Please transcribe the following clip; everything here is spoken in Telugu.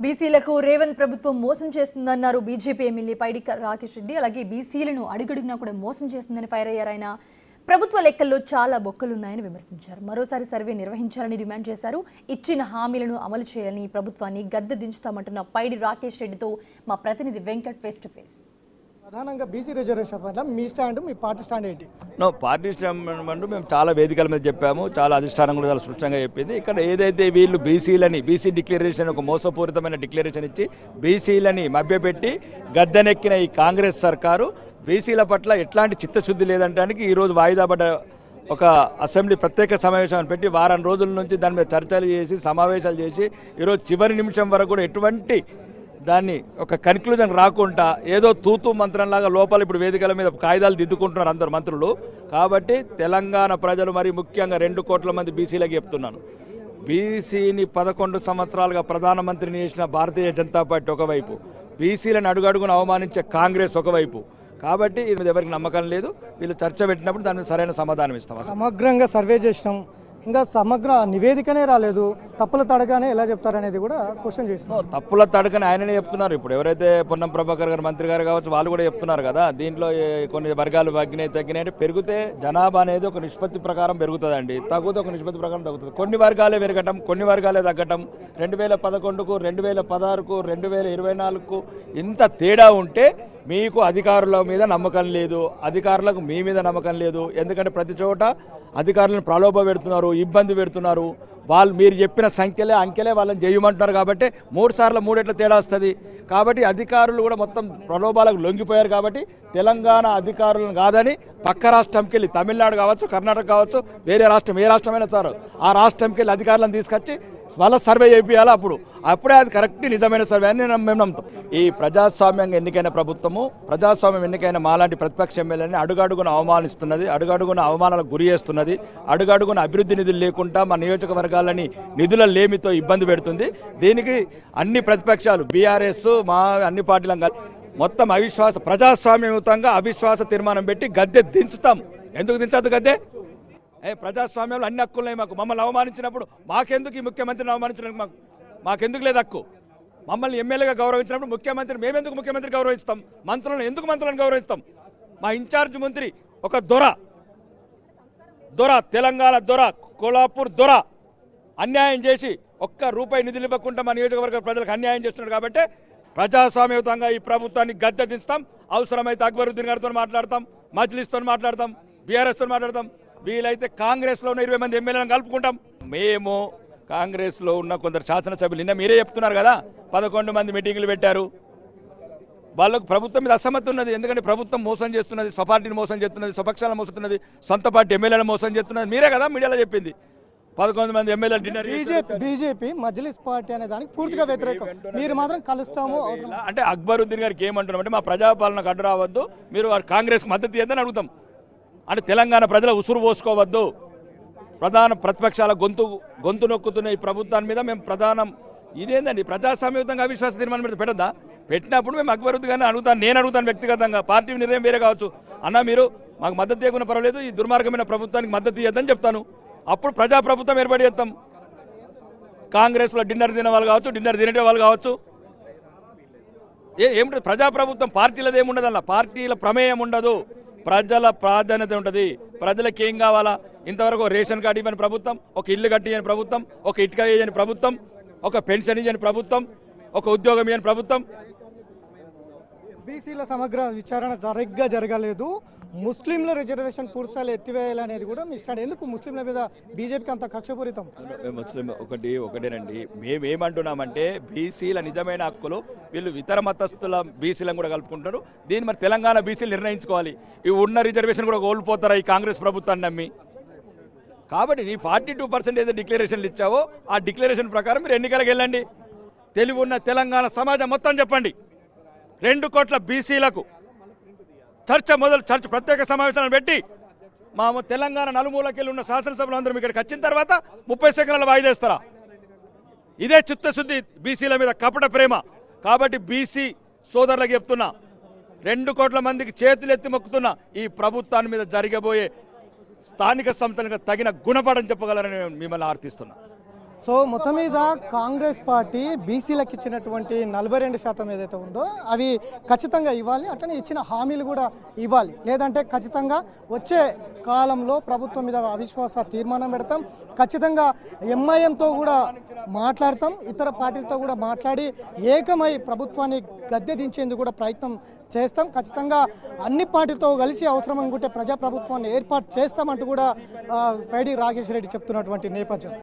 బీసీలకు రేవంత్ ప్రభుత్వం మోసం చేస్తుందన్నారు బీజేపీ ఎమ్మెల్యే పైడి రాకేష్ రెడ్డి. అలాగే బీసీలను అడుగడుగునా కూడా మోసం చేస్తుందని ఫైర్ అయ్యారు ఆయన. ప్రభుత్వ లెక్కల్లో చాలా బొక్కలున్నాయని విమర్శించారు. మరోసారి సర్వే నిర్వహించాలని డిమాండ్ చేశారు. ఇచ్చిన హామీలను అమలు చేయాలని ప్రభుత్వాన్ని గద్దె దించుతామంటున్న పైడి రాకేష్ రెడ్డితో మా ప్రతినిధి వెంకట్ ఫేస్ టు ఫేస్. ప్రధానంగా బీసీ రిజర్వేషన్ పట్ల మీ స్టాండ్, మీ పార్టీ స్టాండ్ ఏంటి? పార్టీ స్టాండ్ అంటూ మేము చాలా వేదికల మీద చెప్పాము, చాలా అధిష్టానం కూడా చాలా స్పష్టంగా చెప్పింది. ఇక్కడ ఏదైతే వీళ్ళు బీసీ డిక్లరేషన్ ఒక మోసపూరితమైన డిక్లరేషన్ ఇచ్చి బీసీలని మభ్యపెట్టి గద్దెనెక్కిన ఈ కాంగ్రెస్ సర్కారు బీసీల పట్ల ఎట్లాంటి చిత్తశుద్ధి లేదంటానికి ఈరోజు వాయిదా పడ్డ ఒక అసెంబ్లీ ప్రత్యేక సమావేశాన్ని పెట్టి వారం రోజుల నుంచి దాని మీద చర్చలు చేసి సమావేశాలు చేసి ఈరోజు చివరి నిమిషం వరకు కూడా ఎటువంటి దాన్ని ఒక కన్క్లూజన్ రాకుండా ఏదో తూతూ మంత్రంలాగా లోపల ఇప్పుడు వేదికల మీద కాయిదాలు దిద్దుకుంటున్నారు అందరు మంత్రులు. కాబట్టి తెలంగాణ ప్రజలు మరి ముఖ్యంగా 2 కోట్ల మంది బీసీలకు చెప్తున్నాను, బీసీని 11 సంవత్సరాలుగా ప్రధానమంత్రిని చేసిన భారతీయ జనతా పార్టీ ఒకవైపు, బీసీలను అడుగడుగున అవమానించే కాంగ్రెస్ ఒకవైపు. కాబట్టి ఇది ఎవరికి నమ్మకం లేదు. వీళ్ళు చర్చ పెట్టినప్పుడు దానికి సరైన సమాధానం ఇస్తాం. సమగ్రంగా సర్వే చేసినాం, ఇంకా సమగ్ర నివేదికనే రాలేదు, తప్పుల తడగానే ఎలా చెప్తారనేది కూడా క్వశ్చన్ చేస్తున్నాం. తప్పుల తడకని ఆయననే చెప్తున్నారు. ఇప్పుడు ఎవరైతే పొన్నం ప్రభాకర్ గారు మంత్రి గారు కావచ్చు వాళ్ళు కూడా చెప్తున్నారు కదా, దీంట్లో కొన్ని వర్గాలు తగ్గినాయి అంటే పెరిగితే జనాభా అనేది ఒక నిష్పత్తి ప్రకారం పెరుగుతుందండి, తగ్గితే ఒక నిష్పత్తి ప్రకారం తగ్గుతుంది. కొన్ని వర్గాలే పెరగటం, కొన్ని వర్గాలే తగ్గటం. 2011కు 2016కు 2024కు ఇంత తేడా ఉంటే మీకు అధికారుల మీద నమ్మకం లేదు, అధికారులకు మీ మీద నమ్మకం లేదు. ఎందుకంటే ప్రతి చోట అధికారులను ప్రలోభ పెడుతున్నారు, ఇబ్బంది పెడుతున్నారు. వాళ్ళు మీరు చెప్పిన అంకెలే వాళ్ళని చేయమంటున్నారు. కాబట్టి 3 సార్లు 3 ఎట్ల తేడా వస్తుంది. కాబట్టి అధికారులు కూడా మొత్తం ప్రలోభాలకు లొంగిపోయారు. కాబట్టి తెలంగాణ అధికారులను కాదని పక్క రాష్ట్రంకి వెళ్ళి తమిళనాడు కావచ్చు, కర్ణాటక కావచ్చు, వేరే రాష్ట్రం ఏ రాష్ట్రమైనా సార్ ఆ రాష్ట్రంకి వెళ్ళి అధికారులను తీసుకొచ్చి వాళ్ళ సర్వే చేయాలి. అప్పుడే అది కరెక్ట్ నిజమైన సర్వే అని మేము నమ్ముతాం. ఈ ప్రజాస్వామ్యంగా ఎన్నికైన ప్రభుత్వము, ప్రజాస్వామ్యం ఎన్నికైన మాలాంటి ప్రతిపక్ష ఎమ్మెల్యేని అడుగడుగున అవమానిస్తున్నది, అడుగడుగున అవమానాలకు గురి చేస్తున్నది, అడుగడుగున అభివృద్ధి నిధులు లేకుండా మా నియోజకవర్గాలని నిధుల లేమితో ఇబ్బంది పెడుతుంది. దీనికి అన్ని ప్రతిపక్షాలు బీఆర్ఎస్ మా అన్ని పార్టీలు మొత్తం ప్రజాస్వామ్యయుతంగా అవిశ్వాస తీర్మానం పెట్టి గద్దె దించుతాం. ఎందుకు దించద్దు గద్దె? ప్రజాస్వామ్యంలో అన్ని హక్కులున్నాయి మాకు. మమ్మల్ని అవమానించినప్పుడు మాకెందుకు ఈ ముఖ్యమంత్రిని అవమానించడానికి మాకెందుకు లేదు హక్కు? మమ్మల్ని ఎమ్మెల్యేగా గౌరవించినప్పుడు ముఖ్యమంత్రి మేమెందుకు ముఖ్యమంత్రి గౌరవిస్తాం? మంత్రులను ఎందుకు మంత్రులను గౌరవిస్తాం? మా ఇన్ఛార్జ్ మంత్రి ఒక దొర తెలంగాణ దొర, కోలాపూర్ దొర అన్యాయం చేసి ₹1 నిధులు ఇవ్వకుండా మా నియోజకవర్గ ప్రజలకు అన్యాయం చేస్తున్నాడు. కాబట్టి ప్రజాస్వామ్యయుతంగా ఈ ప్రభుత్వాన్ని గద్దె దించుతాం. అవసరమైతే అక్బరుద్దీన్ గారితో మాట్లాడతాం, మజ్లిస్తో మాట్లాడతాం, బీఆర్ఎస్తో మాట్లాడతాం. వీలైతే కాంగ్రెస్లో ఉన్న 20 మంది ఎమ్మెల్యేలను కలుపుకుంటాం. మేము కాంగ్రెస్లో ఉన్న కొందరు శాసనసభ్యులు నిన్న మీరే చెప్తున్నారు కదా, 11 మంది మీటింగులు పెట్టారు. వాళ్ళకు ప్రభుత్వం మీద అసమ్మతి ఉన్నది. ఎందుకంటే ప్రభుత్వం మోసం చేస్తున్నది, స్వపార్టీని మోసం చేస్తున్నది, స్వపక్షాలను మోసతున్నది, సొంత పార్టీ ఎమ్మెల్యేలను మోసం చేస్తున్నది. మీరే కదా మీడియాలో చెప్పింది. 11 మంది ఎమ్మెల్యేలు డిన్నర్. బీజేపీ మజ్లిస్ పార్టీ అనే దానికి పూర్తిగా వ్యతిరేకం. మీరు మాత్రం కలుస్తాము అంటే అక్బరుద్దీన్ గారికి ఏమంటున్నామంటే మా ప్రజాపాలనకు అడ్డు రావద్దు, మీరు కాంగ్రెస్కి మద్దతు ఇద్దని అడుగుతాం. అంటే తెలంగాణ ప్రజల ఉసురు పోసుకోవద్దు. ప్రధాన ప్రతిపక్షాల గొంతు నొక్కుతున్న ఈ ప్రభుత్వాన్ని మీద మేము ఇదేందండి ప్రజాస్వామ్యయుతంగా అవిశ్వాస తీర్మానం మీద పెట్టద్దా? పెట్టినప్పుడు మేము అక్బరుద్దీన్ గారిని అడుగుతాను, నేను అడుగుతాను వ్యక్తిగతంగా. పార్టీ నిర్ణయం వేరే కావచ్చు. అన్న మీరు మాకు మద్దతు ఇవ్వకుండా పర్వాలేదు, ఈ దుర్మార్గమైన ప్రభుత్వానికి మద్దతు ఇవ్వద్దని చెప్తాను. అప్పుడు ప్రజాప్రభుత్వం ఏర్పడి చేస్తాం. కాంగ్రెస్లో డిన్నర్ తినే వాళ్ళు కావచ్చు, డిన్నర్ తినే వాళ్ళు కావచ్చు. ఏమిటి ప్రజాప్రభుత్వం? పార్టీలది ఏముండదు, అలా పార్టీల ప్రమేయం ఉండదు, ప్రజల ప్రాధాన్యత ఉంటుంది. ప్రజలకు ఏం కావాలా? ఇంతవరకు రేషన్ కార్డు ఇవ్వని ప్రభుత్వం, ఒక ఇల్లు కట్టి ఇవ్వని ప్రభుత్వం, ఒక ఇటుక ఇవ్వని ప్రభుత్వం, ఒక పెన్షన్ ఇవ్వని ప్రభుత్వం, ఒక ఉద్యోగం ఇవ్వని ప్రభుత్వం. బీసీల సమగ్ర విచారణ సరిగ్గా జరగలేదు, ముస్లింల రిజర్వేషన్ పూర్తిస్థాయిలో ఎత్తివేయాలనేది కూడా మీ స్టాండ్. ఎందుకు ముస్లింల మీద బీజేపీకి అంత కక్షపూరితం? ముస్లిం ఒకటేనండి. మేమేమంటున్నామంటే బీసీల నిజమైన హక్కులు వీళ్ళు ఇతర మతస్థుల బీసీలను కూడా కలుపుకుంటారు. దీన్ని మరి తెలంగాణ బీసీలు నిర్ణయించుకోవాలి. ఈ ఉన్న రిజర్వేషన్ కూడా కోల్పోతారా ఈ కాంగ్రెస్ ప్రభుత్వాన్ని నమ్మి? కాబట్టి నీ 42% ఏదో డిక్లరేషన్లు ఇచ్చావో ఆ డిక్లరేషన్ ప్రకారం మీరు ఎన్నికలకు వెళ్ళండి. తెలివి ఉన్న తెలంగాణ సమాజం మొత్తం చెప్పండి, 2 కోట్ల బీసీలకు చర్చ ప్రత్యేక సమావేశాలను పెట్టి మా తెలంగాణ నలుమూలకెళ్ళి ఉన్న శాసనసభలు అందరం ఇక్కడికి వచ్చిన తర్వాత 30 సెకండ్ల వాయిదేస్తారా? ఇదే చిత్తశుద్ధి బీసీల మీద కపట ప్రేమ. కాబట్టి బీసీ సోదరులకు చెప్తున్నా, 2 కోట్ల మందికి చేతులెత్తి మొక్కుతున్నా, ఈ ప్రభుత్వాన్ని మీద జరగబోయే స్థానిక సంస్థలకు తగిన గుణపాఠం చెప్పగలరని మిమ్మల్ని ఆర్థిస్తున్నా. సో మొత్తం మీద కాంగ్రెస్ పార్టీ బీసీలకు ఇచ్చినటువంటి 42% ఏదైతే ఉందో అవి ఖచ్చితంగా ఇవ్వాలి, అట్లనే ఇచ్చిన హామీలు కూడా ఇవ్వాలి. లేదంటే ఖచ్చితంగా వచ్చే కాలంలో ప్రభుత్వం మీద అవిశ్వాస తీర్మానం పెడతాం. ఖచ్చితంగా ఎంఐఎంతో కూడా మాట్లాడతాం, ఇతర పార్టీలతో కూడా మాట్లాడి ఏకమై ప్రభుత్వాన్ని గద్దె దించేందుకు కూడా ప్రయత్నం చేస్తాం. ఖచ్చితంగా అన్ని పార్టీలతో కలిసి అవసరం అనుకుంటే ప్రజాప్రభుత్వాన్ని ఏర్పాటు చేస్తామంటూ కూడా పైడి రాకేష్ రెడ్డి చెప్తున్నటువంటి నేపథ్యం.